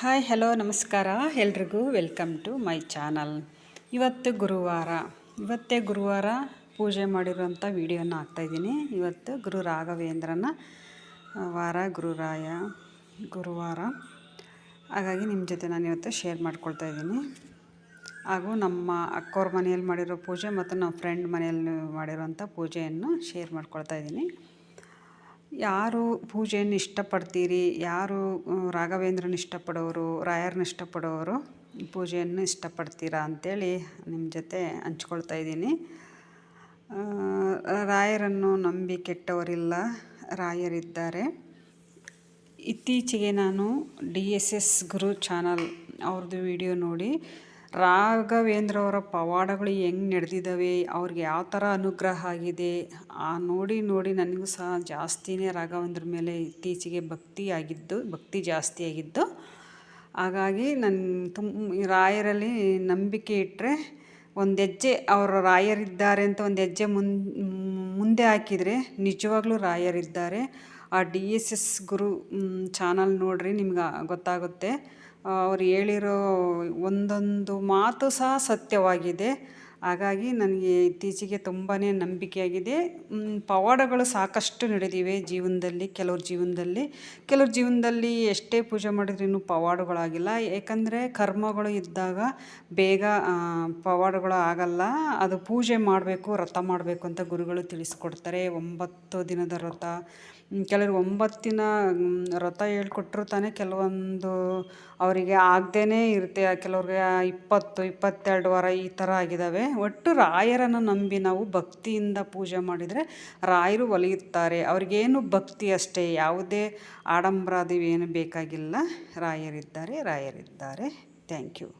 Hi hello ನಮಸ್ಕಾರ ಎಲ್ರಿಗೂ welcome to my channel. ಇವತ್ತೇ ಗುರುವಾರ ಪೂಜೆ ಮಾಡಿರುವಂಥ ವಿಡಿಯೋನ ಹಾಕ್ತಾಯಿದ್ದೀನಿ. ಇವತ್ತು ಗುರು ರಾಘವೇಂದ್ರನ ವಾರ, ಗುರುವಾರ. ಹಾಗಾಗಿ ನಿಮ್ಮ ಜೊತೆ ನಾನು ಇವತ್ತು ಶೇರ್ ಮಾಡ್ಕೊಳ್ತಾ ಇದ್ದೀನಿ. ಹಾಗೂ ನಮ್ಮ ಅಕ್ಕವ್ರ ಮನೆಯಲ್ಲಿ ಮಾಡಿರೋ ಪೂಜೆ ಮತ್ತು ನಮ್ಮ ಫ್ರೆಂಡ್ ಮನೆಯಲ್ಲಿ ಮಾಡಿರೋಂಥ ಪೂಜೆಯನ್ನು ಶೇರ್ ಮಾಡ್ಕೊಳ್ತಾ ಇದ್ದೀನಿ. ಯಾರು ಪೂಜೆಯನ್ನು ಇಷ್ಟಪಡ್ತೀರಿ, ಯಾರು ರಾಘವೇಂದ್ರನ ಇಷ್ಟಪಡೋರು, ರಾಯರನ್ನ ಇಷ್ಟಪಡೋರು ಪೂಜೆಯನ್ನು ಇಷ್ಟಪಡ್ತೀರಾ ಅಂಥೇಳಿ ನಿಮ್ಮ ಜೊತೆ ಹಂಚ್ಕೊಳ್ತಾ ಇದ್ದೀನಿ. ರಾಯರನ್ನು ನಂಬಿ ಕೆಟ್ಟವರಿಲ್ಲ, ರಾಯರಿದ್ದಾರೆ. ಇತ್ತೀಚೆಗೆ ನಾನು DSS ಗುರು ಚಾನಲ್ ಅವ್ರದ್ದು ವಿಡಿಯೋ ನೋಡಿ ರಾಘವೇಂದ್ರ ಅವರ ಪವಾಡಗಳು ಹೆಂಗೆ ನಡೆದಿದ್ದಾವೆ, ಅವ್ರಿಗೆ ಯಾವ ಥರ ಅನುಗ್ರಹ ಆಗಿದೆ ನೋಡಿ ನನಗೂ ಸಹ ಜಾಸ್ತಿನೇ ರಾಘವೇಂದ್ರ ಮೇಲೆ ಇತ್ತೀಚೆಗೆ ಭಕ್ತಿ ಜಾಸ್ತಿ ಆಗಿದ್ದು. ಹಾಗಾಗಿ ರಾಯರಲ್ಲಿ ನಂಬಿಕೆ ಇಟ್ಟರೆ ಒಂದು ಹೆಜ್ಜೆ ಅವರು ರಾಯರಿದ್ದಾರೆ ಅಂತ ಒಂದು ಹೆಜ್ಜೆ ಮುಂದೆ ಹಾಕಿದರೆ ನಿಜವಾಗ್ಲೂ ರಾಯರಿದ್ದಾರೆ. ಆ DSS ಗುರು ಚಾನಲ್ ನೋಡ್ರಿ, ನಿಮ್ಗೆ ಗೊತ್ತಾಗುತ್ತೆ. ಅವ್ರು ಹೇಳಿರೋ ಒಂದೊಂದು ಮಾತು ಸಹ ಸತ್ಯವಾಗಿದೆ. ಹಾಗಾಗಿ ನನಗೆ ಇತ್ತೀಚೆಗೆ ತುಂಬಾ ನಂಬಿಕೆಯಾಗಿದೆ. ಪವಾಡಗಳು ಸಾಕಷ್ಟು ನಡೆದಿವೆ ಜೀವನದಲ್ಲಿ. ಕೆಲವ್ರ ಜೀವನದಲ್ಲಿ ಎಷ್ಟೇ ಪೂಜೆ ಮಾಡಿದ್ರೂ ಪವಾಡಗಳಾಗಿಲ್ಲ. ಏಕೆಂದರೆ ಕರ್ಮಗಳು ಇದ್ದಾಗ ಬೇಗ ಪವಾಡಗಳು ಆಗಲ್ಲ. ಅದು ಪೂಜೆ ಮಾಡಬೇಕು, ವ್ರತ ಮಾಡಬೇಕು ಅಂತ ಗುರುಗಳು ತಿಳಿಸ್ಕೊಡ್ತಾರೆ. 9 ದಿನದ ವ್ರತ, ಕೆಲವರು 9 ದಿನ ವ್ರತ ಹೇಳ್ಕೊಟ್ರು ತಾನೇ ಕೆಲವೊಂದು ಅವರಿಗೆ ಆಗದೇ ಇರುತ್ತೆ. ಕೆಲವ್ರಿಗೆ 20-22 ವಾರ ಈ ಥರ ಆಗಿದ್ದಾವೆ. ಒಟ್ಟು ರಾಯರನ್ನು ನಂಬಿ ನಾವು ಭಕ್ತಿಯಿಂದ ಪೂಜೆ ಮಾಡಿದರೆ ರಾಯರು ಒಲಿಯುತ್ತಾರೆ. ಅವ್ರಿಗೇನು ಭಕ್ತಿ ಅಷ್ಟೇ, ಯಾವುದೇ ಆಡಂಬರ ಅದು ಏನು ಬೇಕಾಗಿಲ್ಲ. ರಾಯರಿದ್ದಾರೆ. Thank you.